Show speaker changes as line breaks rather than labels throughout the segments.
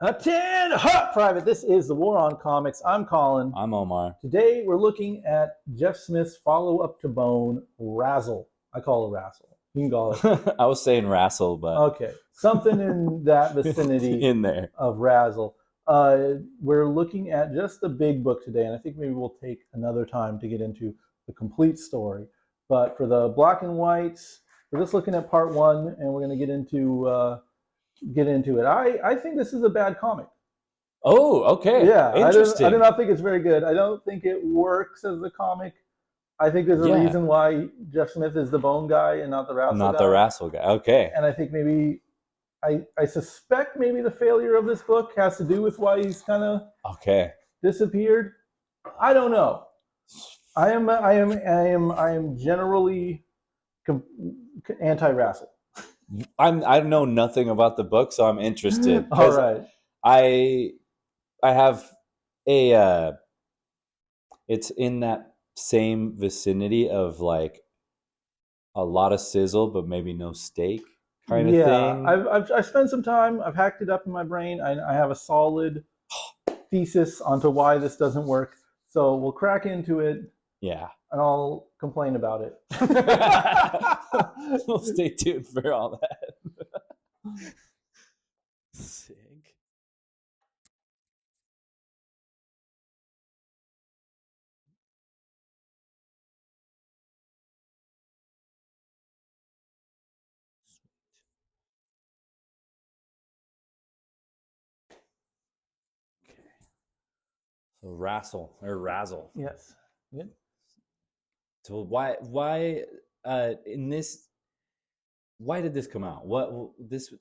Attend hot private. This is the War on Comics. I'm Colin.
I'm Omar.
Today we're looking at Jeff Smith's follow-up to Bone, RASL. I call it RASL. You can call it.
I was saying RASL, but
Okay, something in that vicinity
in there
of RASL. We're looking at just the big book today, and I think maybe we'll take another time to get into the complete story. But for the black and whites, we're just looking at part one, and we're going to get into it. I think this is a bad comic.
Oh, okay.
Yeah,
Interesting.
I do not think it's very good. I don't think it works as a comic. I think there's a reason why Jeff Smith is the Bone guy and not the RASL guy.
Not the RASL guy. Okay.
And I think maybe I suspect maybe the failure of this book has to do with why he's kind of disappeared. I don't know. I am generally anti-RASL.
I know nothing about the book, so I'm interested.
All right.
I have a it's in that same vicinity of like a lot of sizzle but maybe no steak kind of thing.
I've spent some time. I've hacked it up in my brain. I have a solid thesis onto why this doesn't work. So we'll crack into it.
Yeah.
And I'll complain about it.
We'll stay tuned for all that. Sick. So RASL.
Yes. Good.
So why in this? Why did this come out?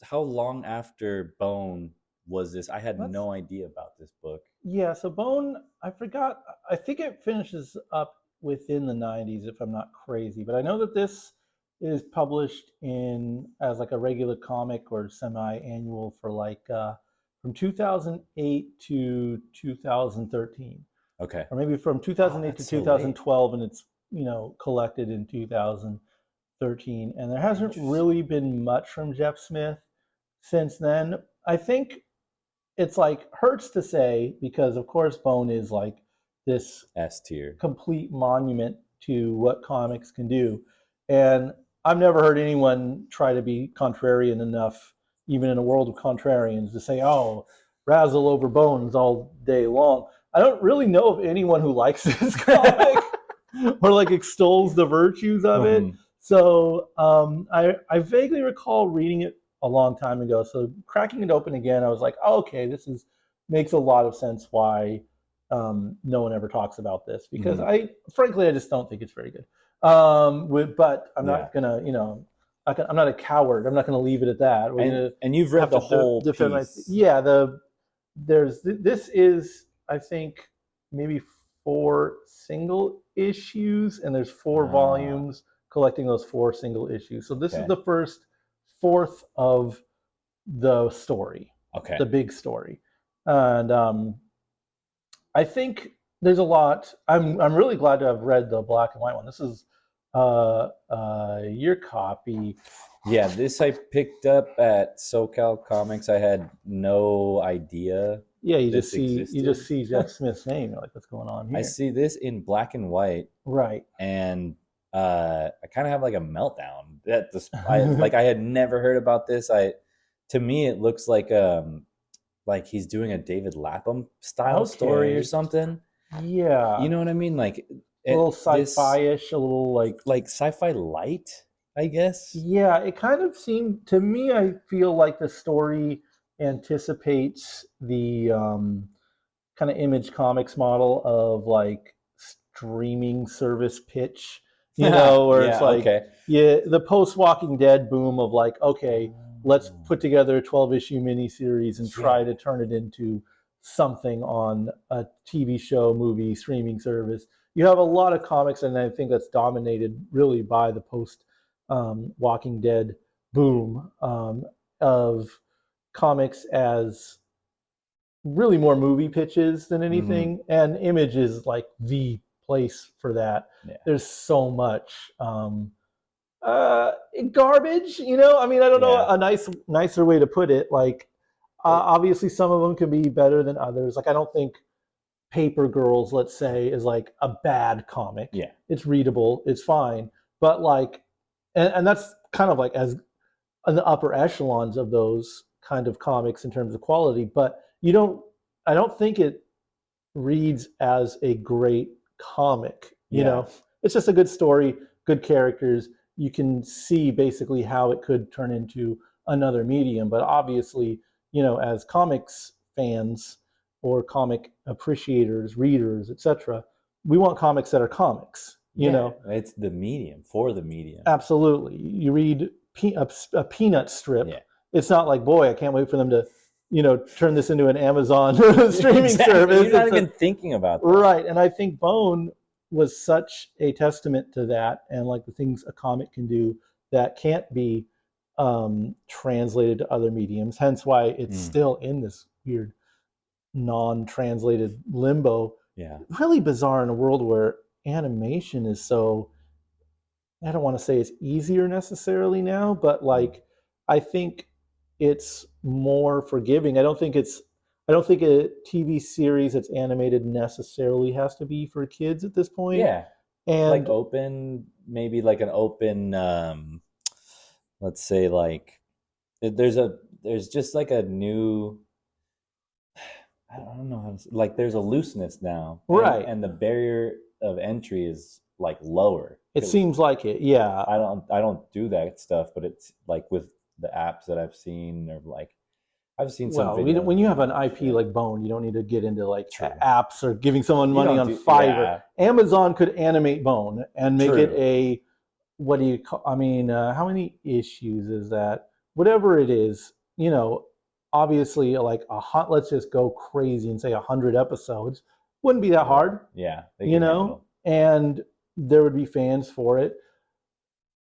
How long after Bone was this? I had no idea about this book.
Yeah. So Bone, I forgot. I think it finishes up within the 90s, if I'm not crazy. But I know that this is published as like a regular comic or semi-annual for like from 2008 to 2013.
Okay.
Or maybe from 2008 to 2012, and it's collected in 2013. And there hasn't really been much from Jeff Smith since then. I think it's like hurts to say because of course Bone is like this
S tier
complete monument to what comics can do, and I've never heard anyone try to be contrarian enough, even in a world of contrarians, to say, "Oh, RASL over Bones all day long." I don't really know of anyone who likes this comic or like extols the virtues of it. So I vaguely recall reading it a long time ago. So cracking it open again, I was like, oh, okay, this makes a lot of sense why no one ever talks about this, because frankly I just don't think it's very good. But I'm not gonna, I'm not a coward. I'm not gonna leave it at that.
And you've read the whole piece.
This is, I think, maybe 4 single issues, and there's 4 volumes collecting those 4 single issues. So this is the first fourth of the story, the big story. And I think there's a lot. I'm really glad to have read the black and white one. This is your copy.
Yeah, this I picked up at SoCal Comics. I had no idea.
Yeah, you just see Jeff Smith's name. You're like, what's going on here?
I see this in black and white.
Right.
And I kind of have like a meltdown. I had never heard about this. To me, it looks like he's doing a David Lapham style story or something.
Yeah.
You know what I mean? Like
a little sci-fi-ish, a little like
sci-fi light, I guess.
Yeah, it kind of seemed to me. I feel like the story anticipates the kind of Image Comics model of like streaming service pitch. Where it's like, the post-Walking Dead boom of like, okay, let's put together a 12-issue miniseries and try to turn it into something on a TV show, movie, streaming service. You have a lot of comics, and I think that's dominated really by the post-Walking Dead boom of comics as really more movie pitches than anything, and Image is like the place for that. There's so much garbage, I mean, I don't know a nicer way to put it. Like, Obviously, some of them can be better than others. Like I don't think Paper Girls, let's say, is like a bad comic.
Yeah.
It's readable, it's fine. But like, and that's kind of like as in the upper echelons of those kind of comics in terms of quality. But I don't think it reads as a great comic. You
Yeah.
know, it's just a good story, good characters. You can see basically how it could turn into another medium. But obviously, as comics fans or comic appreciators, readers, etc., we want comics that are comics.
It's the medium for the medium.
Absolutely. You read a peanut strip.
Yeah.
It's not like, boy, I can't wait for them to turn this into an Amazon streaming
Exactly.
service.
You're not even thinking about that.
Right. And I think Bone was such a testament to that, and like the things a comic can do that can't be translated to other mediums. Hence why it's still in this weird non-translated limbo.
Yeah.
Really bizarre in a world where animation is so, I don't want to say it's easier necessarily now, but like I think it's more forgiving. I don't think a TV series that's animated necessarily has to be for kids at this point.
Yeah.
And
like maybe like an open let's say like there's just like a new, I don't know how to say, like there's a looseness now.
Right.
And the barrier of entry is like lower.
It seems like it, yeah.
I don't do that stuff, but it's like with the apps that I've seen, or like I've seen some videos.
When you have an IP like Bone, you don't need to get into like apps or giving someone money on Fiverr. Yeah. Amazon could animate Bone and make it a, what do you call, I mean, how many issues is that? Whatever it is, obviously like let's just go crazy and say 100 episodes. Wouldn't be that hard.
Yeah.
And there would be fans for it.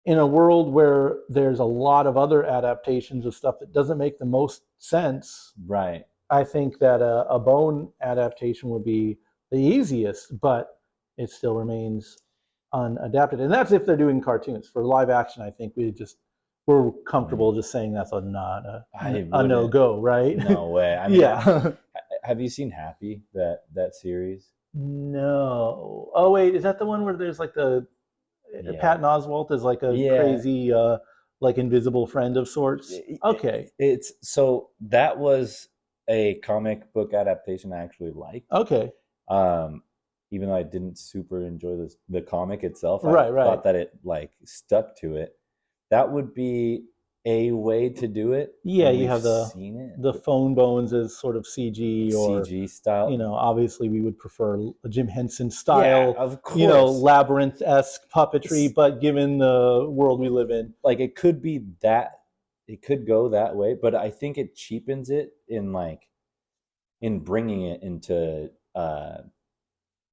In a world where there's a lot of other adaptations of stuff that doesn't make the most sense,
right?
I think that a Bone adaptation would be the easiest, but it still remains unadapted. And that's if they're doing cartoons. For live action, I think we're comfortable just saying that's a no-go, right?
No way. I mean, yeah. Have you seen Happy, that series?
No. Oh wait, is that the one where there's like the Patton Oswalt is like a crazy like invisible friend of sorts? Okay.
It's so that was a comic book adaptation I actually liked.
Okay.
Even though I didn't super enjoy the comic itself,
I
thought that it like stuck to it. That would be a way to do it.
Yeah, you have the phone bones as sort of CG or
CG style.
Obviously we would prefer a Jim Henson style,
of course.
Labyrinth-esque puppetry, but given the world we live in,
like it could be that, it could go that way, but I think it cheapens it in bringing it into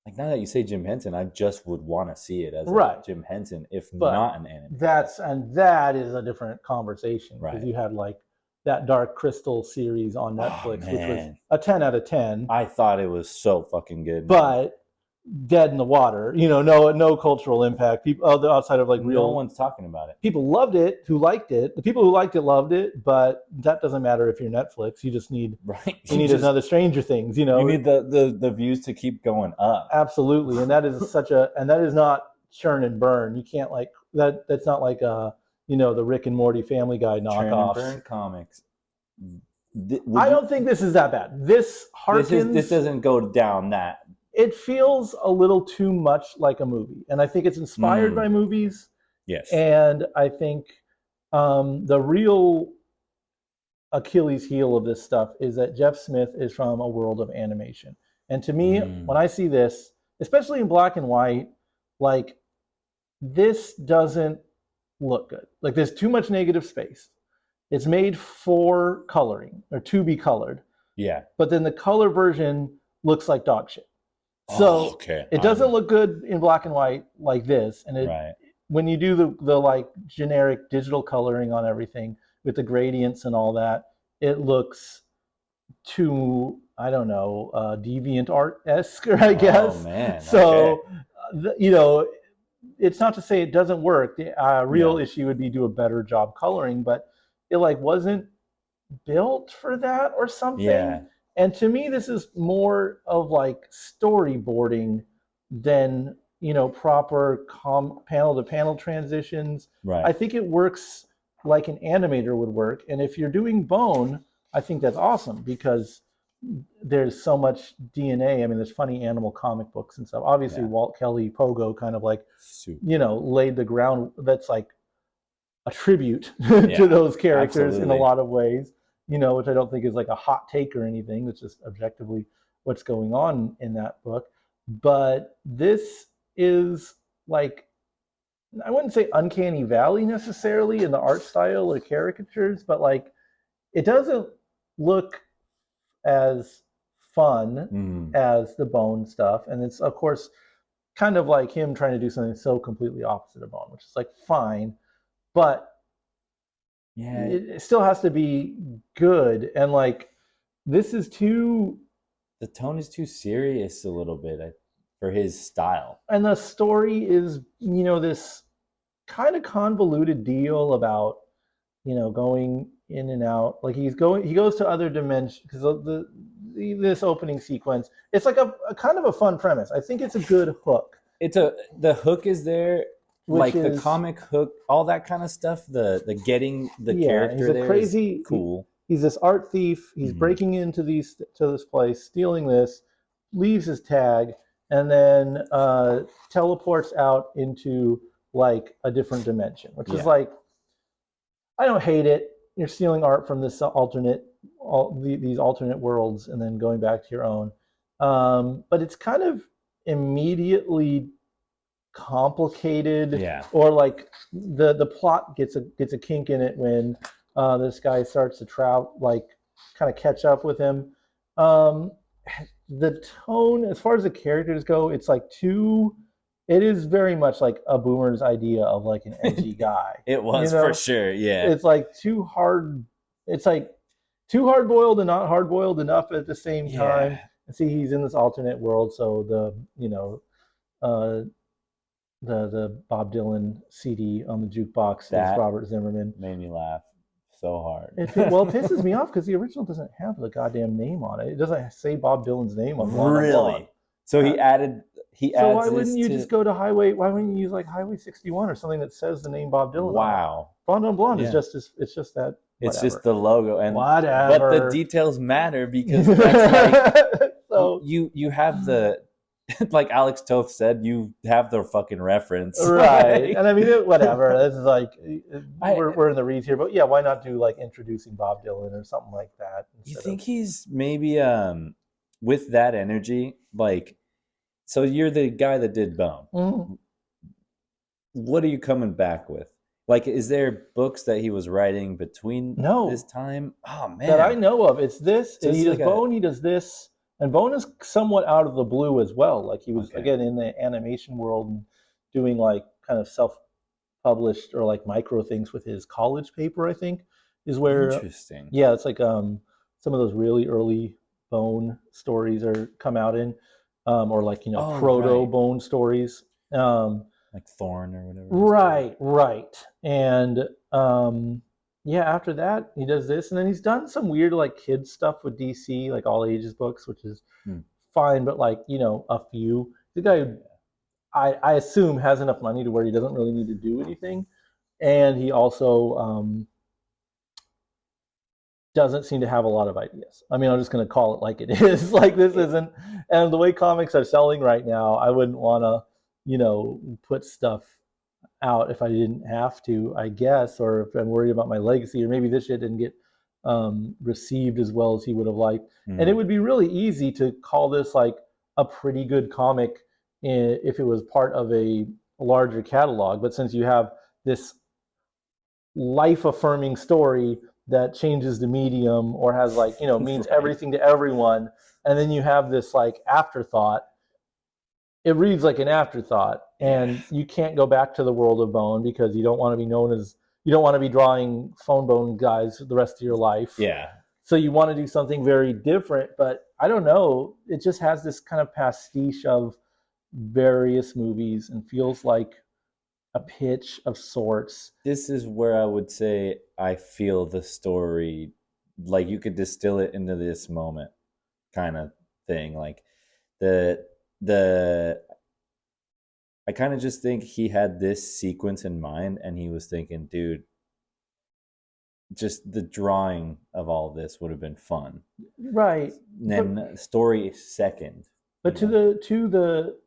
like, now that you say Jim Henson, I just would want to see it as Jim Henson, if not an anime.
That is a different conversation, because you had like that Dark Crystal series on Netflix, which was a 10 out of 10.
I thought it was so fucking good,
but dead in the water. No cultural impact. People outside of like
no one's talking about it.
People loved it who liked it. The people who liked it loved it, but that doesn't matter if you're Netflix. You just need you need another Stranger Things. You
need the views to keep going up.
Absolutely, and that is and that is not churn and burn. You can't like that. That's not like the Rick and Morty Family Guy knockoffs.
Churn and burn comics.
I don't think this is that bad. This
doesn't go down that.
It feels a little too much like a movie, and I think it's inspired by movies.
Yes.
And I think the real Achilles heel of this stuff is that Jeff Smith is from a world of animation. And to me, when I see this, especially in black and white, like, this doesn't look good. Like, there's too much negative space. It's made for coloring, or to be colored.
Yeah.
But then the color version looks like dog shit. So it doesn't look good in black and white like this. And when you do the like generic digital coloring on everything with the gradients and all that, it looks too, I don't know, deviant art-esque, I guess.
Oh man.
So it's not to say it doesn't work. The real issue would be do a better job coloring, but it like wasn't built for that or
Yeah.
something. And to me, this is more of like storyboarding than, proper panel to panel transitions. I
Right.
think it works like an animator would work. And if you're doing Bone, I think that's awesome because there's so much DNA. I mean, there's funny animal comic books and stuff. Obviously,
Yeah.
Walt Kelly, Pogo, kind of like,
Super.
laid the ground. That's like a tribute to
Yeah.
those characters in a
Absolutely.
lot of ways, which I don't think is like a hot take or anything. It's just objectively what's going on in that book. But this is like, I wouldn't say uncanny valley necessarily in the art style or caricatures, but like it doesn't look as fun
Mm.
as the Bone stuff. And it's, of course, kind of like him trying to do something so completely opposite of Bone, which is like fine, but
Yeah.
it still has to be good. And like, this is too,
The tone is too serious a little bit for his style.
and the story is, this kind of convoluted deal about, going in and out. Like he goes to other dimensions because this opening sequence, it's like a kind of a fun premise. I think it's a good hook,
The hook is there,
which
like the
is,
comic hook, all that kind of stuff. The getting the
yeah, he's
character
a
there is
crazy,
cool.
he's this art thief. He's
Hmm.
breaking into this place, stealing this, leaves his tag, and then teleports out into like a different dimension, which is
Yeah.
like, I don't hate it. You're stealing art from this these alternate worlds, and then going back to your own. But it's kind of immediately complicated,
Yeah.
or like the plot gets a kink in it when this guy starts to travel, like kind of catch up with him. Um, the tone, as far as the characters go, it's like too. It is very much like a boomer's idea of like an edgy guy.
It
You
was for
know,
sure. Yeah.
it's like too hard. It's like too hard boiled and not hard boiled enough at the same time.
Yeah.
And see, he's in this alternate world, so uh, the Bob Dylan CD on the jukebox is
That
Robert Zimmerman.
made me laugh so hard.
Well, it pisses me off because the original doesn't have the goddamn name on it. It doesn't say Bob Dylan's name on Blonde on Blonde.
Really? So
Uh,
he
so
adds
why
this
wouldn't you
to
just go to Highway? Why wouldn't you use like Highway 61 or something that says the name Bob Dylan on it?
wow.
Blonde on Blonde is
Yeah.
it's just that
It's
whatever.
just the logo but the
Whatever.
details matter because that's like
So
you have the like Alex Toth said, you have the fucking reference.
right,
Like,
and I mean whatever. This is like
I
we're in the reeds here, but yeah, why not do like introducing Bob Dylan or something like that
you
instead of
think he's maybe with that energy, like, so you're the guy that did Bone.
Mhm.
What are you coming back with? Like, is there books that he was writing between this
No,
time? Oh
that I
man.
know of. It's this.
So this
He
is
does
like a
Bone. He does this, and Bone is somewhat out of the blue as well. Like he was
okay.
again in the animation world and doing like kind of self-published or like micro things with his college paper. I think is where,
Interesting.
yeah, it's like some of those really early Bone stories are come out in, or like
Oh
proto
right.
Bone stories. Um,
Like Thorn or whatever his story.
right, and yeah, after that he does this, and then he's done some weird like kids stuff with DC, like all ages books, which is
Hmm.
fine, but like a few. The guy who I assume has enough money to where he doesn't really need to do anything, and he also doesn't seem to have a lot of ideas. I mean, I'm just going to call it like it is. Like this isn't, and the way comics are selling right now, I wouldn't want to, put stuff out if I didn't have to, I guess, or if I'm worried about my legacy, or maybe this shit didn't get received as well as he would have liked. And it
Hmm.
would be really easy to call this like a pretty good comic if it was part of a larger catalog. But since you have this life affirming story that changes the medium or has like, means
Right.
everything to everyone, and then you have this like afterthought, it reads like an afterthought,
Yeah.
and you can't go back to the world of Bone because you don't want to be known as, you don't want to be drawing phone bone guys the rest of your life.
Yeah.
So you want to do something very different, but I don't know, it just has this kind of pastiche of various movies and feels like a pitch of sorts.
This is where I would say I feel the story like you could distill it into this moment kind of thing. Like the I kind of just think he had this sequence in mind, and he was thinking, dude, just the drawing of all this would have been fun.
Right.
And
But
then story second,
but to the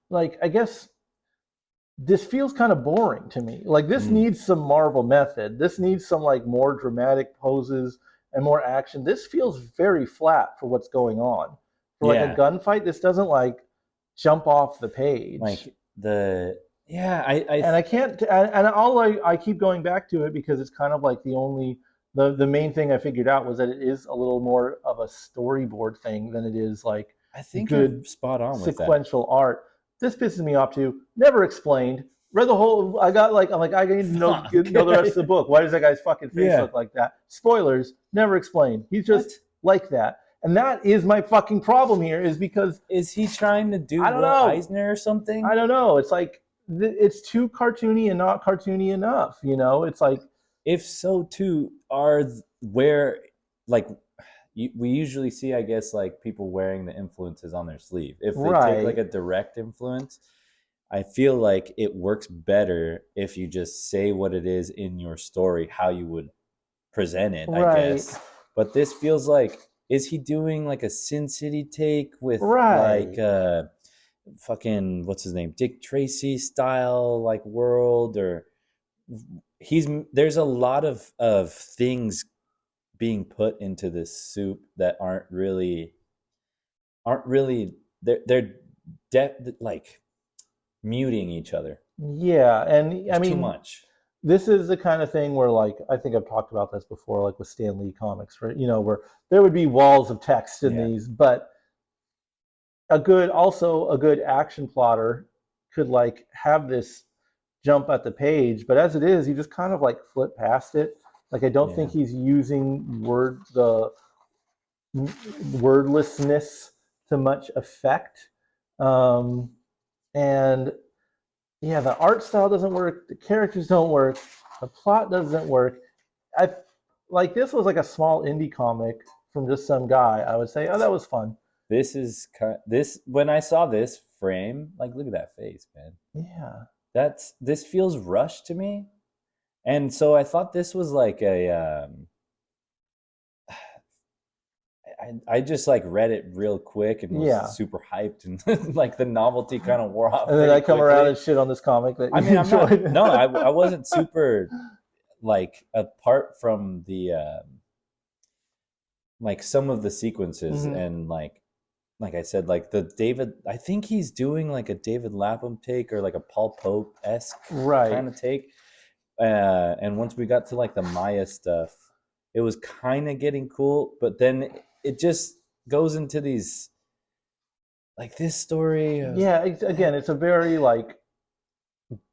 like, I guess this feels kind of boring to me. Like this needs some Marvel method. This needs some like more dramatic poses and more action. This feels very flat for what's going on. For like a
Yeah,
gunfight, this doesn't like jump off the page.
like the yeah,
And I can't, and all I keep going back to it because it's kind of like the main thing I figured out was that it is a little more of a storyboard thing than it is like
I think you're
good
spot on with that.
sequential art. This pisses me off too. Never explained. Read the whole. I got like I'm like I need to know the rest of the book. Why does that guy's fucking face
Yeah.
look like that? Spoilers. Never explained. He's just
What?
like that, and that is my fucking problem here. Is because
Is he trying to do
I don't
Will
know.
Eisner or something?
I don't know. It's like it's too cartoony and not cartoony enough. You know, it's like
If so, too, where like we usually see, I guess, like people wearing the influences on their sleeve. If they take like
right,
a direct influence, I feel like it works better if you just say what it is in your story, how you would present it, I
right,
guess. But this feels like, is he doing like a Sin City take with like
right.
fucking what's his name, Dick Tracy style like world, or he's there's a lot of things being put into this soup that aren't really they're like muting each other.
Yeah, and I
There's too
mean,
much.
this is the kind of thing where like I think I've talked about this before, like with Stan Lee comics, right? You know, where there would be walls of text in
Yeah,
these, but a good action plotter could like have this jump at the page, but as it is, you just kind of like flip past it. Like I don't
yeah,
think he's using the wordlessness to much effect. Um, and yeah, the art style doesn't work. The characters don't work. The plot doesn't work. I like this was like a small indie comic from just some guy. I would say, oh, that was fun.
this is this when I saw this frame, like, look at that face, man.
Yeah,
This feels rushed to me. And so I thought this was like I just like read it real quick and was
yeah.
super hyped, and like the novelty kind of wore off
And then
pretty
I come around
quickly.
and shit on this comic that
I
you
mean, I'm not,
enjoyed.
no, I wasn't super, like, apart from the like some of the sequences,
Mm-hmm.
and like I said, like the David, I think he's doing like a David Lapham take, or like a Paul Pope esque
Right.
kind of take. And once we got to like the Maya stuff, it was kind of getting cool, but then it just goes into these, like, this story of,
Yeah. Again, it's a very like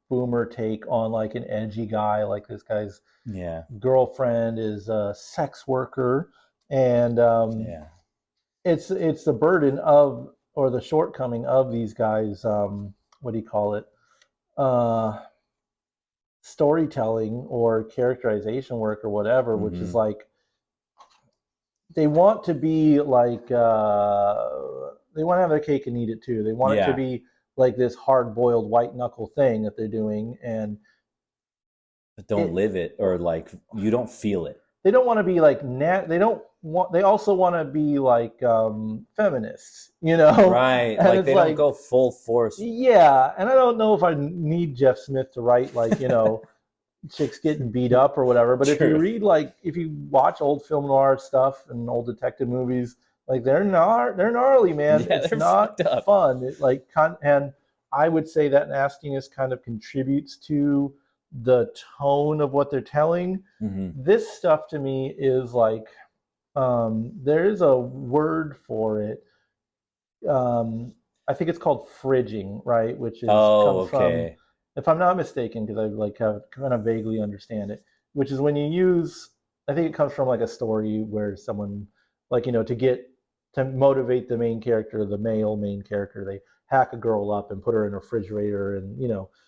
boomer take on like an edgy guy. Like this guy's
yeah,
girlfriend is a sex worker, and
yeah,
it's the burden of or the shortcoming of these guys. What do you call it? Uh, Storytelling or characterization work or whatever, which is
mm-hmm,
like they want to be like they want to have their cake and eat it too. They want it to
yeah,
be like this hard boiled white knuckle thing that they're doing, and
but don't
it
live it, or like you don't feel it.
they don't want to be like they don't want they also want to be like feminists, you know.
Right,
And
like
it's
they don't
like
go full force.
yeah, and I don't know if I need Jeff Smith to write like chicks getting beat up or whatever. But if you
True.
read like if you watch old film noir stuff and old detective movies, like they're gnarly, man.
Yeah,
It's
they're
not
fucked up.
fun. It like and I would say that nastiness kind of contributes to the tone of what they're telling.
Mm-hmm.
This stuff to me is like there is a word for it. Um, I think it's called fridging, right? Which is
Oh,
comes from,
okay.
if I'm not mistaken, because I like have kind of vaguely understand it, which is when you use. I think it comes from like a story where someone, like to motivate the main character, the male main character, they hack a girl up and put her in a refrigerator, and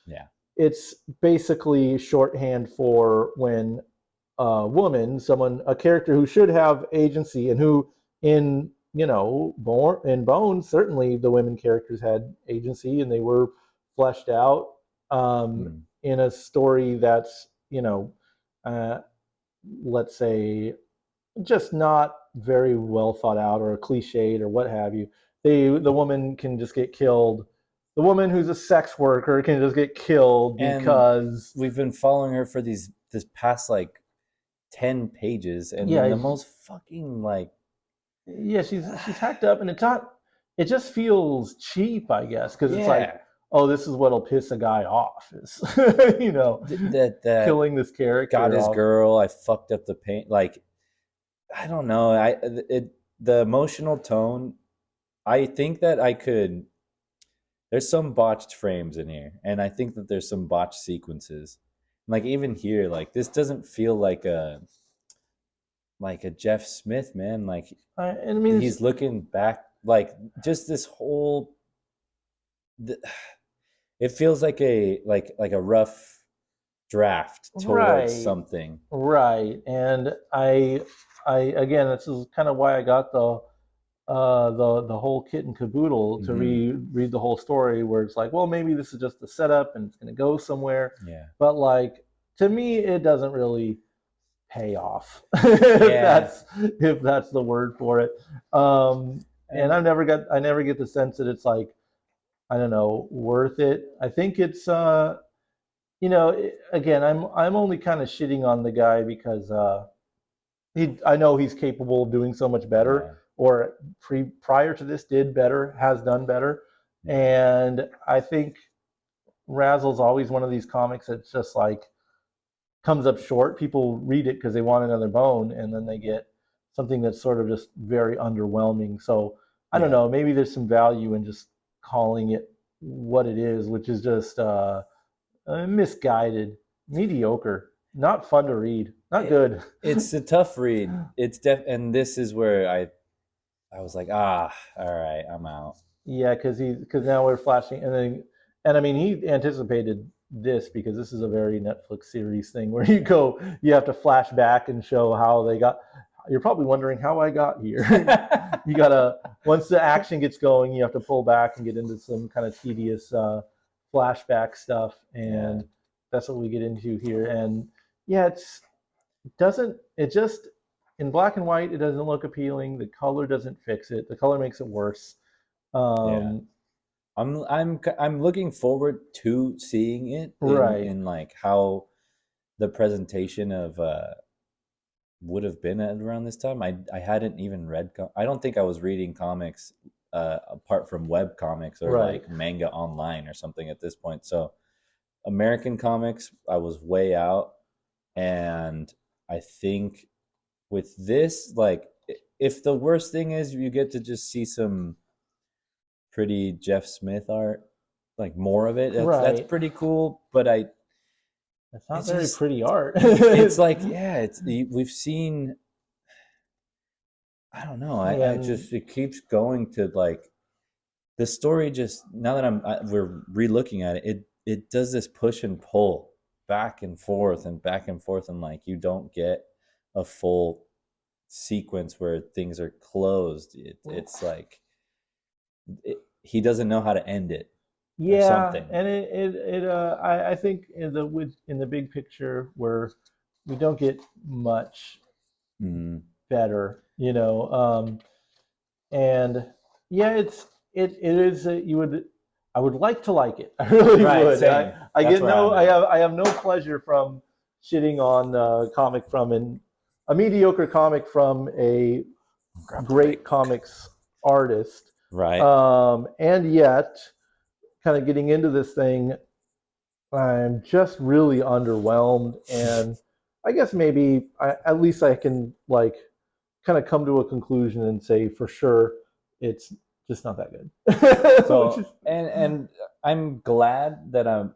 Yeah.
it's basically shorthand for when woman, someone, a character who should have agency, and who in in Bones, certainly the women characters had agency and they were fleshed out
Mm.
in a story that's uh, let's say just not very well thought out or cliched or what have you. The woman can just get killed. The woman who's a sex worker can just get killed
And
because
we've been following her for this past like 10 pages, and in
yeah,
the most fucking like
yeah, she's hacked up, and it's not. It just feels cheap, I guess, because it's like,
yeah,
oh, this is what'll piss a guy off is
that
killing this
got
character
his
off.
girl. I fucked up the paint. Like I don't know. The emotional tone. I think that I could. There's some botched frames in here, and I think that there's some botched sequences. Like even here, like this doesn't feel like a Jeff Smith, man. Like
I mean,
he's looking back, like just this whole. It feels like a rough draft towards
right,
something.
right, and I again, this is kind of why I got the whole kit and caboodle to
Hmm.
read the whole story, where it's like, well, maybe this is just a setup and it's going to go somewhere,
Yeah.
but like to me, it doesn't really pay off if
Yeah.
that's the word for it. And
And
I never get the sense that it's like, I don't know, worth it. I think it's again, I'm only kind of shitting on the guy because I know he's capable of doing so much better,
yeah,
or prior to this did better, has done better.
yeah,
And I think Razzle's always one of these comics that's just like comes up short. People read it because they want another bone, and then they get something that's sort of just very underwhelming. So I don't
yeah.
know. Maybe there's some value in just calling it what it is, which is just misguided, mediocre, not fun to read, not
It,
good.
it's a tough read. And this is where I was like, all right, I'm out.
Yeah, because now we're flashing, and I mean he anticipated this because this is a very Netflix series thing where you have to flash back and show how they got. You're probably wondering how I got here. You gotta once the action gets going, you have to pull back and get into some kind of tedious flashback stuff,
Yeah.
and that's what we get into here. And yeah, it just in black and white it doesn't look appealing. The color doesn't fix it. The color makes it worse.
Yeah.
Um,
I'm looking forward to seeing it
right,
in like how the presentation of would have been at around this time. I hadn't even read. I don't think I was reading comics apart from web comics or
right.
like manga online or something at this point. So American comics, I was way out, and I think with this, like, if the worst thing is you get to just see some pretty Jeff Smith art, like more of it, that's
Right.
pretty cool. But
It's not
it's
very
just
pretty art.
it's like yeah, we've seen. I don't know. I
And
just it keeps going to like the story. Just now that we're re-looking at it, it does this push and pull back and forth and back and forth, and like you don't get a full sequence where things are closed. It's like he doesn't know how to end it or
yeah,
something.
and I think in the big picture where we don't get much
Mm,
better, and yeah, it is you would I would like to like it. I really
right,
would.
same. That's where I'm at.
I have no pleasure from shitting on a comic from a mediocre comic from a
Grab the
great
right book.
comics artist.
Right.
And yet, kind of getting into this thing, I'm just really underwhelmed. And I guess maybe at least I can like kind of come to a conclusion and say for sure it's just not that good. Which is
So and I'm glad that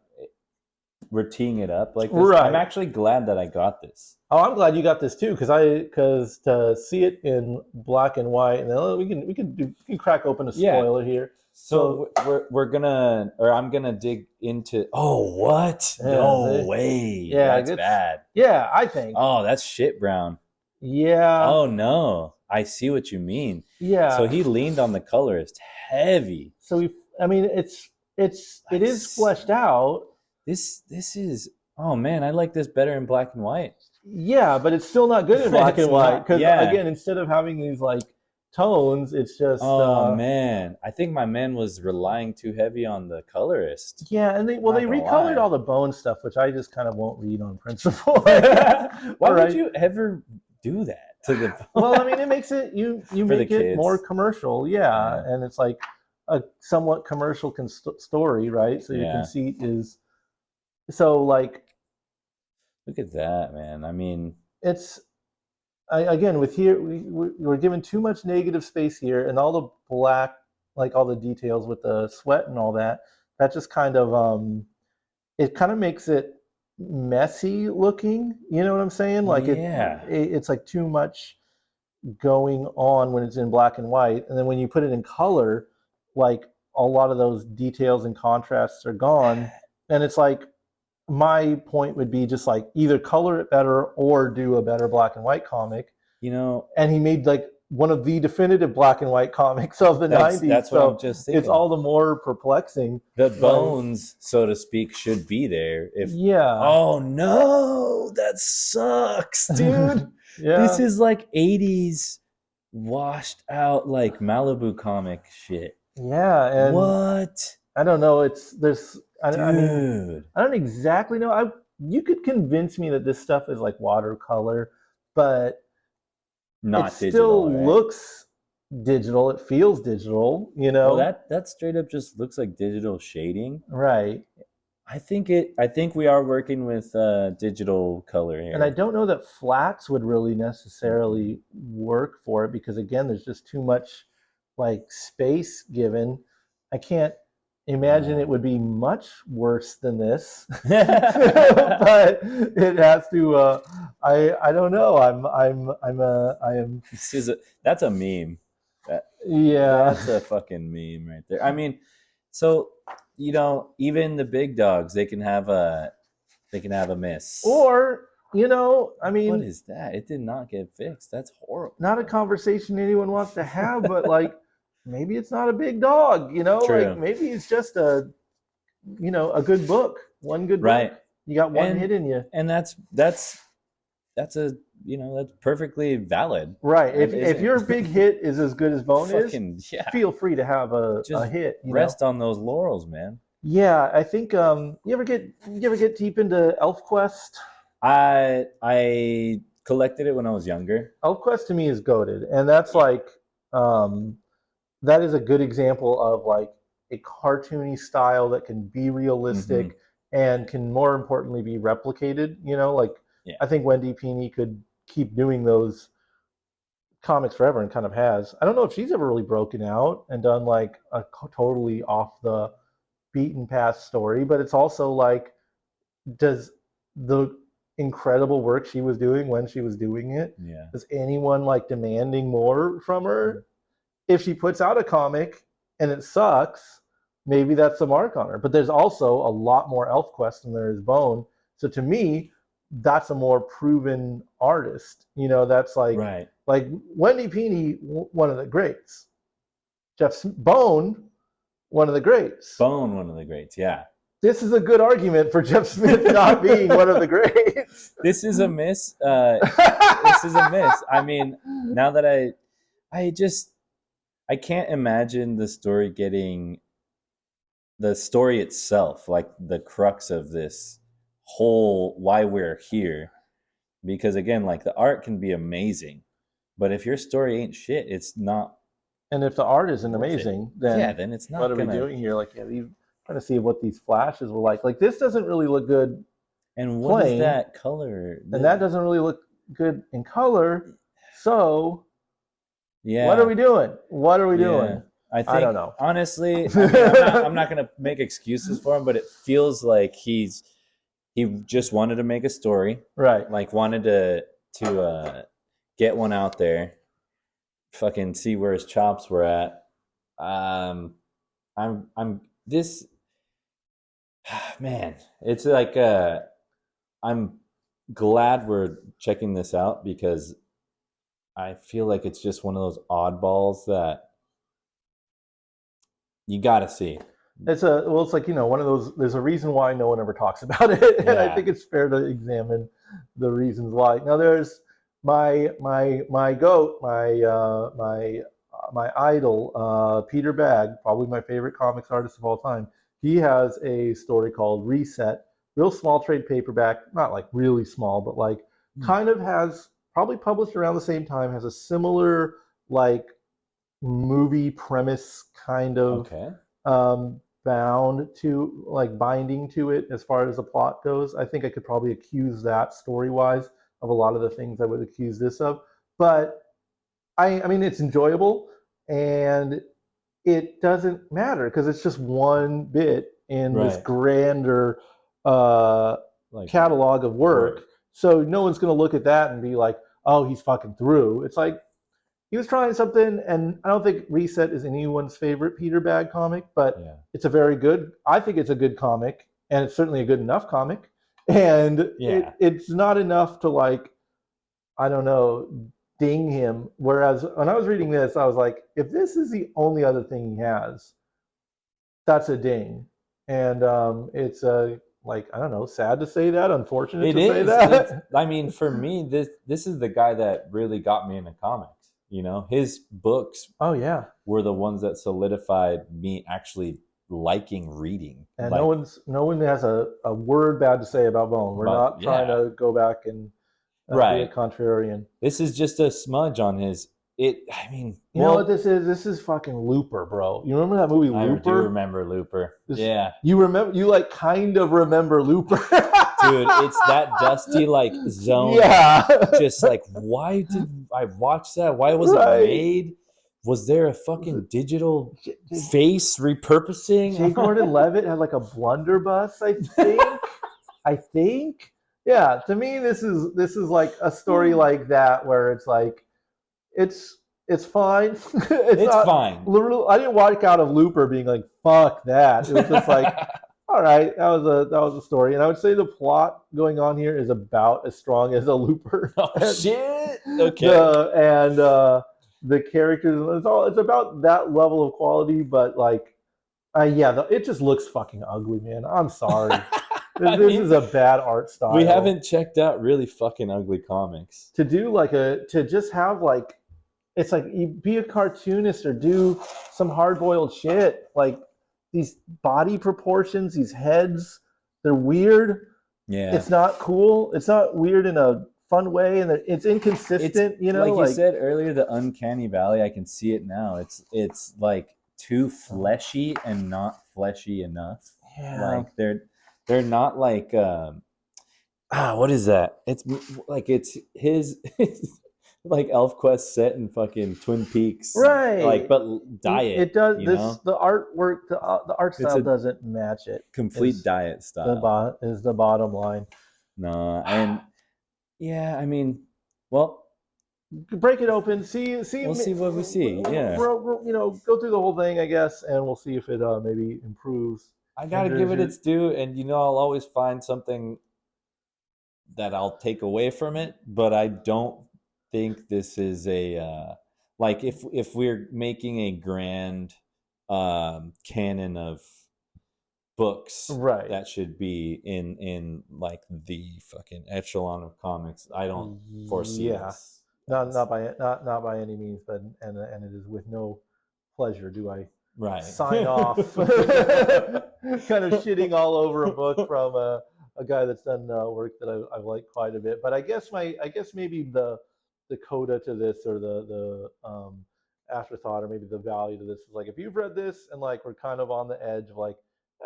we're teeing it up like this. I'm
right.
actually glad that I got this.
Oh, I'm glad you got this too, because to see it in black and white, and then we can crack open a
Yeah.
spoiler here.
So we're gonna, or I'm gonna dig into. Oh, what?
Yeah,
No way.
yeah,
That's bad.
yeah, I think.
Oh, that's shit brown.
Yeah,
Oh no, I see what you mean. So
yeah.
he leaned on the colorist heavy.
So I mean, it
I
is fleshed out.
this is. Oh man, I like this better in black and white.
Yeah, but it's still not good in black
It's
and white
not.
because
Yeah.
again, instead of having these like tones, it's just
Oh man, I think my man was relying too heavy on the colorist.
yeah, and they
Not
they
gonna
recolored
lie.
all the bone stuff, which I just kind of won't read on principle.
Why
All
would
right.
you ever do that to the?
Well, I mean, it makes it you
For the
make it more
kids.
commercial, yeah,
Yeah.
and it's like a somewhat commercial story, right? So your
Yeah.
conceit is so like
Look at that, man. I mean,
it's again with here we're given too much negative space here, and all the black, like all the details with the sweat and all that. That just kind of it kind of makes it messy looking. You know what I'm saying? Like
yeah.
it's like too much going on when it's in black and white, and then when you put it in color, like a lot of those details and contrasts are gone, and it's like my point would be just like either color it better or do a better black and white comic.
You know,
And he made like one of the definitive black and white comics of the 90s.
that's what I'm just thinking.
It's all the more perplexing.
The bones, so to speak, should be there. If
yeah.
Oh no, that sucks, dude.
Yeah.
This is like 80s washed out like Malibu comic shit.
Yeah, and
What?
I don't know. I mean,
Dude.
I don't exactly know. You could convince me that this stuff is like watercolor, but
Not
it
digital,
still
right?
looks digital. It feels digital, you know?
Well, that straight up just looks like digital shading.
Right.
I think we are working with digital color here.
And I don't know that flats would really necessarily work for it because again, there's just too much like space given. I can't imagine it would be much worse than this. But it has to I don't know. I am
That's a meme.
yeah.
That's a fucking meme right there. I mean, so even the big dogs, they can have a miss.
Or, I mean,
what is that? It did not get fixed. That's horrible.
Not a conversation anyone wants to have, but like maybe it's not a big dog,
True.
like maybe it's just a good book, one good
Right.
book. You got one hit in you.
And that's that's perfectly valid.
Right. If your big hit is as good as Bone is,
yeah.
feel free to have a hit.
Rest on those laurels, man.
Yeah, I think you ever get deep into ElfQuest?
I collected it when I was younger.
ElfQuest to me is goated, and that's like that is a good example of like a cartoony style that can be realistic and can more importantly be replicated. I think Wendy Pini could keep doing those comics forever and kind of has. I don't know if she's ever really broken out and done like a totally off the beaten path story, but it's also like, does the incredible work she was doing when she was doing it, is anyone like demanding more from her? If she puts out a comic and it sucks, maybe that's the mark on her. But there's also a lot more ElfQuest than there is Bone. So to me, that's a more proven artist. That's like like Wendy Pini, one of the greats. Jeff Bone, one of the greats.
Bone, one of the greats. Yeah.
This is a good argument for Jeff Smith not being one of the greats.
This is a miss. This is a miss. I mean, now that I can't imagine the story itself, like the crux of this whole why we're here. Because again, like the art can be amazing, but if your story ain't shit, it's not.
And if the art isn't amazing,
then it's not.
What are we doing here? Like, you trying to see what these flashes were like. Like, this doesn't really look good.
And what is that color?
And that doesn't really look good in color. So, what are we doing? What are we doing?
I
don't know.
Honestly, I'm not going to make excuses for him, but it feels like he's he just wanted to make a story,
Right.
like wanted to get one out there, fucking see where his chops were at. I'm this man. It's like I'm glad we're checking this out because I feel like it's just one of those oddballs that you got to see.
It's like, one of those. There's a reason why no one ever talks about it, and I
Yeah.
think it's fair to examine the reasons why. Now, there's my goat, my idol, Peter Bagg, probably my favorite comics artist of all time. He has a story called Reset, real small trade paperback, not like really small, but like kind of has probably published around the same time, has a similar like movie premise kind of
Okay.
bound to like binding to it as far as the plot goes. I think I could probably accuse that story wise of a lot of the things I would accuse this of. But I mean, it's enjoyable and it doesn't matter because it's just one bit in this
Right.
grander
Like
catalog of work. So no one's going to look at that and be like, oh, he's fucking through. It's like, he was trying something, and I don't think Reset is anyone's favorite Peter Bagg comic, but
Yeah.
it's a very good. I think it's a good comic, and it's certainly a good enough comic. And
Yeah.
it's not enough to like, I don't know, ding him. Whereas when I was reading this, I was like, if this is the only other thing he has, that's a ding. And it's like, I don't know, sad to say that, unfortunate
It
to say
is.
that.
I mean, for me, this is the guy that really got me into comics. You know, his books
Oh yeah,
were the ones that solidified me actually liking reading.
and
Like
no one has a word bad to say about Bone. We're
about
not trying to go back and be a
right.
contrarian.
This is just a smudge on his. It. I mean,
You know what
well,
this is? This is fucking Looper, bro. You remember that movie
I do
Looper?
remember Looper.
This,
Yeah,
you remember? You like kind of remember Looper,
dude, it's that dusty like zone.
Yeah.
Just like, why did I watch that? Why was
Right.
it made? Was there a fucking digital face repurposing?
J. Gordon Levitt had like a blunderbuss, I think. I think. Yeah. To me, this is like a story like that where it's like it's fine.
It's
not
fine.
Literally, I didn't walk out of Looper being like "fuck that." It was just like, all right, that was a story, and I would say the plot going on here is about as strong as a Looper.
Oh shit! Okay.
The characters, it's about that level of quality, but like, it just looks fucking ugly, man. I'm sorry. This is a bad art style.
We haven't checked out really fucking ugly comics.
To do to just have like, it's like you be a cartoonist or do some hard boiled shit. Like these body proportions, these heads, they're weird.
Yeah.
It's not cool. It's not weird in a fun way, and it's inconsistent.
It's, like you said earlier, the uncanny valley. I can see it now. It's like too fleshy and not fleshy enough.
Yeah.
Like they're not like what is that? It's like it's his like ElfQuest set in fucking Twin Peaks,
right?
Like, but diet.
It does.
Know?
The artwork, the art style doesn't match it.
Complete diet style.
Is the bottom line.
No, and yeah, I mean, well,
break it open. We'll
see what we see. Yeah,
go through the whole thing, I guess, and we'll see if it maybe improves.
I gotta give it its due, and I'll always find something that I'll take away from it. But I don't think this is a like if we're making a grand canon of books,
right?
That should be in like the fucking echelon of comics. I don't foresee this.
Not by any means, but and it is with no pleasure do I sign off kind of shitting all over a book from a guy that's done work that I've liked quite a bit. But I guess maybe the coda to this, or the afterthought, or maybe the value to this is like, if you've read this and like we're kind of on the edge of like,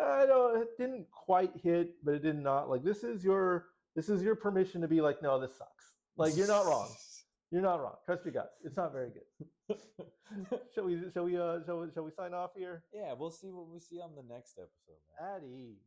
I don't, it didn't quite hit, but it did not, like, this is your permission to be like, no, this sucks. Like, you're not wrong. You're not wrong. Trust me, guys. It's not very good. Shall we sign off here?
Yeah, we'll see what we see on the next episode.
At ease.